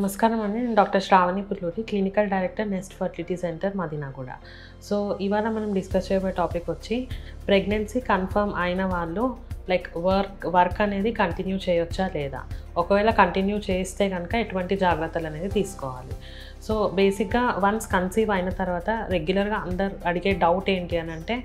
నమస్కారం అండి. నేను doctor Shravani Pulluri, clinical director Nest Fertility Centre Madinaguda. So ఇవాళ మనం డిస్కస్ చేయబోయే టాపిక్ వచ్చి ప్రెగ్నెన్సీ కన్ఫర్మ్ అయిన వాళ్ళు లైక్ వర్క్ అనేది కంటిన్యూ చేయొచ్చా లేదా, ఒకవేళ కంటిన్యూ చేస్తే కనుక ఎటువంటి జాగ్రత్తలు అనేది తీసుకోవాలి. సో బేసిక్గా వన్స్ కన్సీవ్ అయిన తర్వాత రెగ్యులర్గా అందరు అడిగే డౌట్ ఏంటి అని అంటే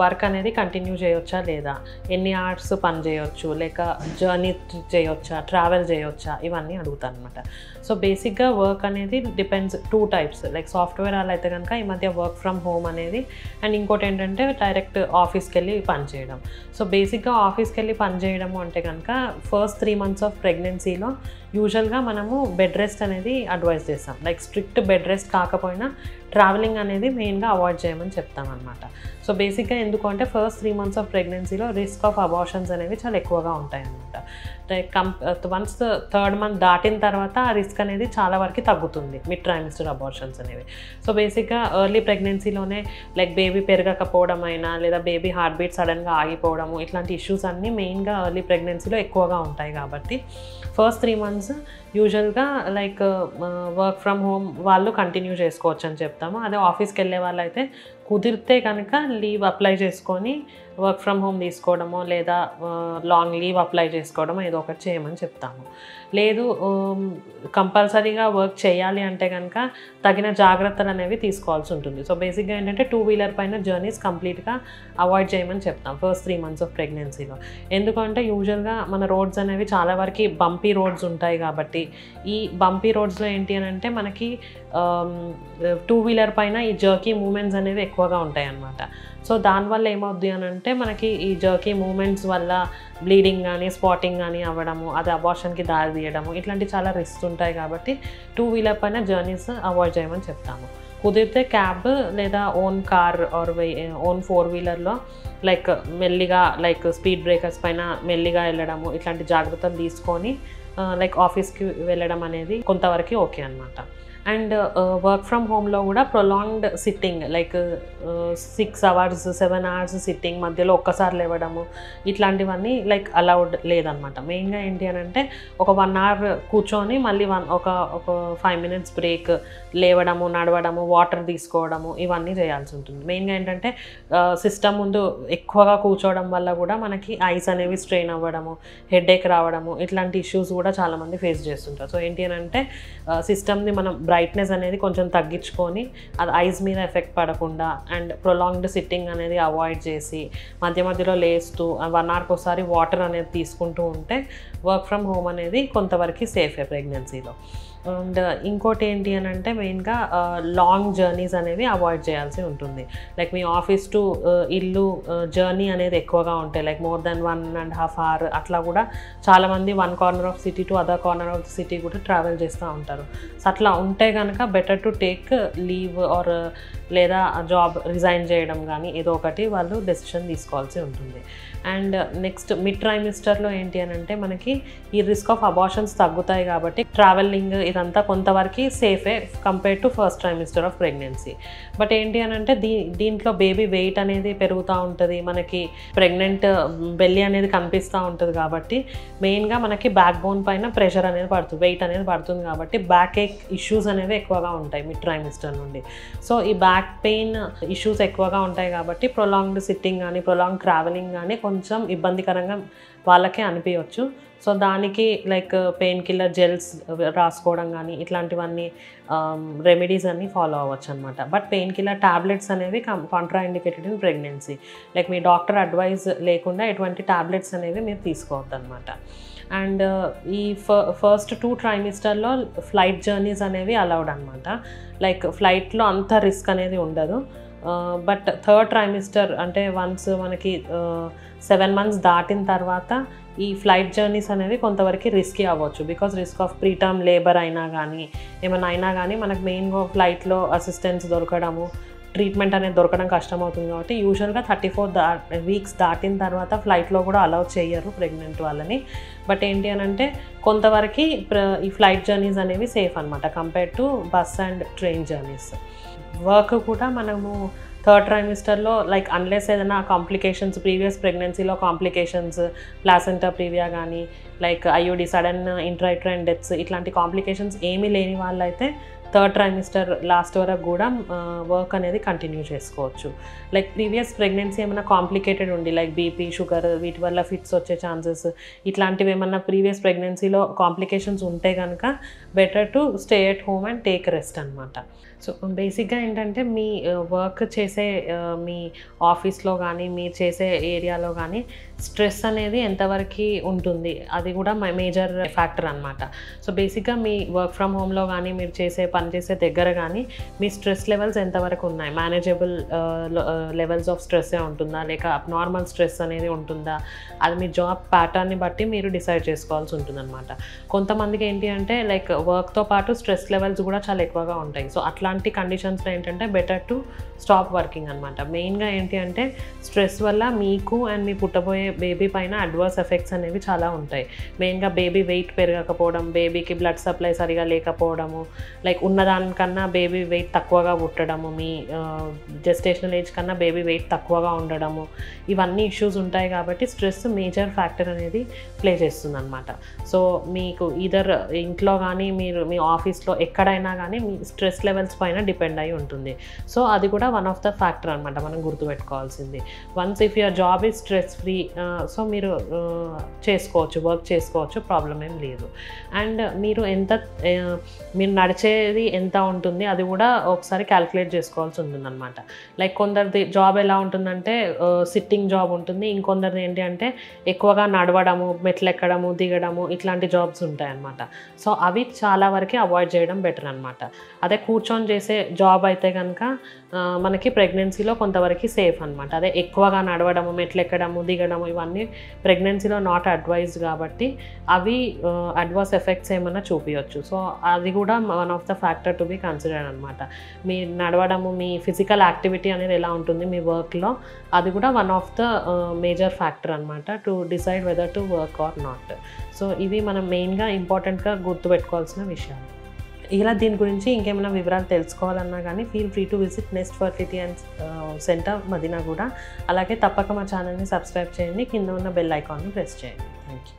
వర్క్ అనేది కంటిన్యూ చేయొచ్చా లేదా, ఎన్ని అవర్స్ పని చేయొచ్చు, లేక జర్నీ చేయొచ్చా, ట్రావెల్ చేయొచ్చా, ఇవన్నీ అడుగుతాను అనమాట. సో బేసిక్గా వర్క్ అనేది depends two types. Like software వాళ్ళు అయితే కనుక ఈ మధ్య వర్క్ ఫ్రమ్ హోమ్ అనేది, అండ్ ఇంకోటి ఏంటంటే డైరెక్ట్ ఆఫీస్కి వెళ్ళి పని చేయడం. సో బేసిక్గా ఆఫీస్కి వెళ్ళి పని చేయడము అంటే కనుక ఫస్ట్ 3 months ఆఫ్ ప్రెగ్నెన్సీలో యూజువల్గా మనము బెడ్ రెస్ట్ అనేది అడ్వైస్ చేస్తాం. లైక్ స్ట్రిక్ట్ బెడ్ రెస్ట్ కాకపోయినా ట్రావెలింగ్ అనేది మెయిన్గా అవాయిడ్ చేయమని చెప్తాం అనమాట. సో బేసిక్గా ఎందుకు అంటే ఫస్ట్ 3 months ఆఫ్ ప్రెగ్నెన్సీలో రిస్క్ ఆఫ్ అబార్షన్స్ అనేవి చాలా ఎక్కువగా ఉంటాయి అన్నమాట. లైక్ వన్స్ 3rd month దాటిన తర్వాత ఆ రిస్క్ అనేది చాలా వరకు తగ్గుతుంది, మిడ్ ట్రైమిస్టర్ అబార్షన్స్ అనేవి. సో బేసిక్గా ఎర్లీ ప్రెగ్నెన్సీలోనే లైక్ బేబీ పెరగకపోవడం అయినా, లేదా బేబీ హార్ట్ బీట్ సడన్గా ఆగిపోవడము, ఇట్లాంటి ఇష్యూస్ అన్నీ మెయిన్గా ఎర్లీ ప్రెగ్నెన్సీలో ఎక్కువగా ఉంటాయి. కాబట్టి ఫస్ట్ 3 months యూజువల్గా లైక్ వర్క్ ఫ్రమ్ హోమ్ వాళ్ళు కంటిన్యూ చేసుకోవచ్చు అని చెప్తాము. అదే ఆఫీస్కి వెళ్ళే వాళ్ళు అయితే కుదిరితే కనుక లీవ్ అప్లై చేసుకొని వర్క్ ఫ్రమ్ హోమ్ తీసుకోవడమో, లేదా లాంగ్ లీవ్ అప్లై చేసుకోవడమో ఏదో ఒకటి చేయమని చెప్తాము. లేదు కంపల్సరీగా వర్క్ చేయాలి అంటే కనుక తగిన జాగ్రత్తలు అనేవి తీసుకోవాల్సి ఉంటుంది. సో బేసిక్గా ఏంటంటే 2-wheeler పైన జర్నీస్ కంప్లీట్గా అవాయిడ్ చేయమని చెప్తాం ఫస్ట్ 3 months ఆఫ్ ప్రెగ్నెన్సీలో. ఎందుకంటే యూజువల్గా మన రోడ్స్ అనేవి చాలా వరకు బంపీ రోడ్స్ ఉంటాయి. కాబట్టి ఈ బంపీ రోడ్స్లో ఏంటి అని అంటే మనకి 2-wheeler పైన ఈ జర్కీ మూమెంట్స్ అనేవి ఎక్కువగా ఉంటాయి అన్నమాట. సో దానివల్ల ఏమవుద్ది అని అంటే మనకి ఈ జర్కీ మూమెంట్స్ వల్ల బ్లీడింగ్ కానీ స్పాటింగ్ కానీ అవ్వడము, అది అబార్షన్కి దారి తీయడము, ఇట్లాంటి చాలా రిస్క్ ఉంటాయి. కాబట్టి 2-wheeler పైన జర్నీస్ అవాయిడ్ చేయమని చెప్తాము. కుదిరితే క్యాబ్ లేదా ఓన్ కార్ ఆర్ ఓన్ 4-wheelerలో లైక్ మెల్లిగా లైక్ స్పీడ్ బ్రేకర్స్ పైన మెల్లిగా వెళ్ళడము, ఇట్లాంటి జాగ్రత్తలు తీసుకొని లైక్ ఆఫీస్కి వెళ్ళడం అనేది కొంతవరకు ఓకే అనమాట. అండ్ వర్క్ ఫ్రమ్ హోమ్లో కూడా prolonged sitting like 6 hours 7 hours sitting, మధ్యలో ఒక్కసారి లేవడము, ఇట్లాంటివన్నీ లైక్ అలౌడ్ లేదనమాట. మెయిన్గా ఏంటి అని అంటే ఒక 1 hour కూర్చొని మళ్ళీ ఒక 5 minutes బ్రేక్, లేవడము, నడవడము, వాటర్ తీసుకోవడము, ఇవన్నీ చేయాల్సి ఉంటుంది. మెయిన్గా ఏంటంటే సిస్టమ్ ముందు ఎక్కువగా కూర్చోవడం వల్ల కూడా మనకి ఐస్ అనేవి స్ట్రెయిన్ అవ్వడము, హెడేక్ రావడము, ఇట్లాంటి ఇష్యూస్ కూడా చాలామంది ఫేస్ చేస్తుంటారు. సో ఏంటి అని అంటే సిస్టమ్ని మనం బ్రైట్నెస్ అనేది కొంచెం తగ్గించుకొని అది ఐస్ మీద ఎఫెక్ట్ పడకుండా అండ్ ప్రొలాంగ్డ్ సిట్టింగ్ అనేది అవాయిడ్ చేసి మధ్య మధ్యలో లేస్తూ 1 hourకి ఒకసారి వాటర్ అనేది తీసుకుంటూ ఉంటే వర్క్ ఫ్రమ్ హోమ్ అనేది కొంతవరకు సేఫే ప్రెగ్నెన్సీలో. అండ్ ఇంకోటి ఏంటి అని అంటే మెయిన్గా లాంగ్ జర్నీస్ అనేవి అవాయిడ్ చేయాల్సి ఉంటుంది. లైక్ మీ ఆఫీస్ టు ఇల్లు జర్నీ అనేది ఎక్కువగా ఉంటాయి. లైక్ మోర్ దెన్ 1.5 hour అట్లా కూడా చాలామంది 1 corner of city to other corner of the city కూడా ట్రావెల్ చేస్తూ ఉంటారు. సో అట్లా ఉంటే కనుక better to take leave are లేదా జాబ్ రిజైన్ చేయడం కానీ ఏదో ఒకటి వాళ్ళు డెసిషన్ తీసుకోవాల్సి ఉంటుంది. అండ్ నెక్స్ట్ మిడ్ ట్రైమిస్టర్లో ఏంటి అని అంటే మనకి ఈ రిస్క్ ఆఫ్ అబార్షన్స్ తగ్గుతాయి. కాబట్టి ట్రావెలింగ్ ఇదంతా కొంతవరకు సేఫే compare to first trimester of pregnancy. But ఏంటి అని అంటే దీంట్లో బేబీ వెయిట్ అనేది పెరుగుతూ ఉంటుంది, మనకి ప్రెగ్నెంట్ బెల్లీ అనేది కనిపిస్తూ ఉంటుంది. కాబట్టి మెయిన్గా మనకి బ్యాక్ బోన్ పైన ప్రెషర్ అనేది పడుతుంది, వెయిట్ అనేది పడుతుంది. కాబట్టి బ్యాక్ ఏక్ ఇష్యూస్ అనేవి ఎక్కువగా ఉంటాయి మిడ్ ట్రైమిస్టర్ నుండి. సో ఈ బ్యాక్ పెయిన్ ఇష్యూస్ ఎక్కువగా ఉంటాయి. కాబట్టి ప్రొలాంగ్డ్ సిట్టింగ్ కానీ ప్రొలాంగ్ ట్రావెలింగ్ కానీ కొంచెం ఇబ్బందికరంగా వాళ్ళకే అనిపించవచ్చు. సో దానికి లైక్ పెయిన్ కిల్లర్ జెల్స్ రాసుకోవడం కానీ ఇట్లాంటివన్నీ రెమెడీస్ అన్నీ ఫాలో అవ్వచ్చు అనమాట. బట్ పెయిన్ కిల్లర్ ట్యాబ్లెట్స్ అనేవి contraindicated in pregnancy. Like మీ డాక్టర్ అడ్వైజ్ లేకుండా ఎటువంటి ట్యాబ్లెట్స్ అనేవి మీరు తీసుకోవద్దు అనమాట. అండ్ ఈ ఫస్ట్ 2 ట్రైమిస్టర్లో ఫ్లైట్ జర్నీస్ అనేవి అలౌడ్ అనమాట. లైక్ ఫ్లైట్లో అంత రిస్క్ అనేది ఉండదు. బట్ 3rd ట్రైమిస్టర్ అంటే వన్స్ మనకి 7 months దాటిన తర్వాత ఈ ఫ్లైట్ జర్నీస్ అనేవి కొంతవరకు రిస్కీ అవ్వచ్చు. Because risk of preterm labour అయినా కానీ ఏమైనా అయినా కానీ మనకు మెయిన్గా ఫ్లైట్లో అసిస్టెన్స్ దొరకడము, ట్రీట్మెంట్ అనేది దొరకడం కష్టమవుతుంది. కాబట్టి యూజువల్గా 34 weeks దాటిన తర్వాత ఫ్లైట్లో కూడా అలౌ చేయరు ప్రెగ్నెంట్ వాళ్ళని. బట్ ఏంటి అని అంటే కొంతవరకు ఈ ఫ్లైట్ జర్నీస్ అనేవి సేఫ్ అనమాట compare to bus and train journeys. Work కూడా మనము థర్డ్ ట్రైమిస్టర్లో లైక్ అన్లెస్ ఏదైనా కాంప్లికేషన్స్ ప్రీవియస్ ప్రెగ్నెన్సీలో కాంప్లికేషన్స్ ప్లాసెంటా ప్రీవియా కానీ లైక్ ఐయుడి సడన్ ఇంట్రైట్రైన్ డెత్స్ ఇట్లాంటి కాంప్లికేషన్స్ ఏమీ లేని వాళ్ళైతే థర్డ్ ట్రైమిస్టర్ లాస్ట్ వరకు కూడా వర్క్ అనేది కంటిన్యూ చేసుకోవచ్చు. లైక్ ప్రీవియస్ ప్రెగ్నెన్సీ ఏమైనా కాంప్లికేటెడ్ ఉండి లైక్ బీపీ షుగర్ వీటి వల్ల ఫిట్స్ వచ్చే ఛాన్సెస్ ఇట్లాంటివి ఏమన్నా ప్రీవియస్ ప్రెగ్నెన్సీలో కాంప్లికేషన్స్ ఉంటే కనుక better to stay at home and take rest అనమాట. సో బేసిక్గా ఏంటంటే మీ వర్క్ చేసే మీ ఆఫీస్లో కానీ మీరు చేసే ఏరియాలో కానీ స్ట్రెస్ అనేది ఎంతవరకు ఉంటుంది అది కూడా మేజర్ ఫ్యాక్టర్ అనమాట. సో బేసిక్గా మీ వర్క్ ఫ్రమ్ హోమ్లో కానీ మీరు పనిచేసే దగ్గర కానీ మీ స్ట్రెస్ లెవెల్స్ ఎంతవరకు ఉన్నాయి, మేనేజబుల్ లెవెల్స్ ఆఫ్ స్ట్రెస్సే ఉంటుందా లేక అబ్నార్మల్ స్ట్రెస్ అనేది ఉంటుందా, అది మీ జాబ్ ప్యాటర్న్ని బట్టి మీరు డిసైడ్ చేసుకోవాల్సి ఉంటుంది అనమాట. కొంతమందికి ఏంటి అంటే లైక్ వర్క్తో పాటు స్ట్రెస్ లెవెల్స్ కూడా చాలా ఎక్కువగా ఉంటాయి. సో అట్లాంటి కండిషన్స్లో ఏంటంటే బెటర్ టు స్టాప్ వర్కింగ్ అనమాట. మెయిన్గా ఏంటి అంటే స్ట్రెస్ వల్ల మీకు అండ్ మీ పుట్టబోయే బేబీ పైన అడ్వర్స్ ఎఫెక్ట్స్ అనేవి చాలా ఉంటాయి. మెయిన్గా బేబీ వెయిట్ పెరగకపోవడం, బేబీకి బ్లడ్ సప్లై సరిగా లేకపోవడము, లైక్ ఉన్నదానికన్నా బేబీ వెయిట్ తక్కువగా పుట్టడము, మీ జెస్టేషనల్ ఏజ్ కన్నా బేబీ వెయిట్ తక్కువగా ఉండడము, ఇవన్నీ ఇష్యూస్ ఉంటాయి. కాబట్టి స్ట్రెస్ మేజర్ ఫ్యాక్టర్ అనేది ప్లే చేస్తుంది అనమాట. సో మీకు ఈదర్ ఇంట్లో కానీ మీరు మీ ఆఫీస్లో ఎక్కడైనా కానీ మీ స్ట్రెస్ లెవెల్స్ పైన డిపెండ్ అయి ఉంటుంది. సో అది కూడా వన్ ఆఫ్ ద ఫ్యాక్టర్ అనమాట మనం గుర్తుపెట్టుకోవాల్సింది. Once if your job is stress free so మీరు వర్క్ చేసుకోవచ్చు, ప్రాబ్లం ఏం లేదు. అండ్ మీరు మీరు నడిచేది ఎంత ఉంటుంది అది కూడా ఒకసారి క్యాలిక్యులేట్ చేసుకోవాల్సి ఉంటుంది అనమాట. లైక్ కొందరిది జాబ్ ఎలా ఉంటుందంటే సిట్టింగ్ జాబ్ ఉంటుంది, ఇంకొందరిది ఏంటి అంటే ఎక్కువగా నడవడము, మెట్లు ఎక్కడము దిగడము ఇట్లాంటి జాబ్స్ ఉంటాయి అన్నమాట. సో అవి చాలా వరకు అవాయిడ్ చేయడం బెటర్ అనమాట. అదే కూర్చొని చేసే జాబ్ అయితే కనుక మనకి ప్రెగ్నెన్సీలో కొంతవరకు సేఫ్ అనమాట. అదే ఎక్కువగా నడవడము, మెట్లు ఎక్కడము దిగడము ఇవన్నీ ప్రెగ్నెన్సీలో నాట్ అడ్వైజ్ కాబట్టి అవి అడ్వర్స్ ఎఫెక్ట్స్ ఏమైనా చూపించవచ్చు. సో అది కూడా one of the factor to be considered అనమాట. మీ నడవడము, మీ ఫిజికల్ యాక్టివిటీ అనేది ఎలా ఉంటుంది మీ వర్క్లో, అది కూడా one of the major factor అనమాట to decide whether to work or not. So ఇవి మనం మెయిన్గా ఇంపార్టెంట్గా గుర్తుపెట్టుకోవాల్సిన విషయాలు. ఇలా దీని గురించి ఇంకేమైనా వివరాలు తెలుసుకోవాలన్నా కానీ feel free to visit Nest Fertility and Centre Madinaguda. అలాగే తప్పక మా ఛానల్ని సబ్స్క్రైబ్ చేయండి, కింద ఉన్న బెల్ ఐకాన్ని ప్రెస్ చేయండి. Thank you.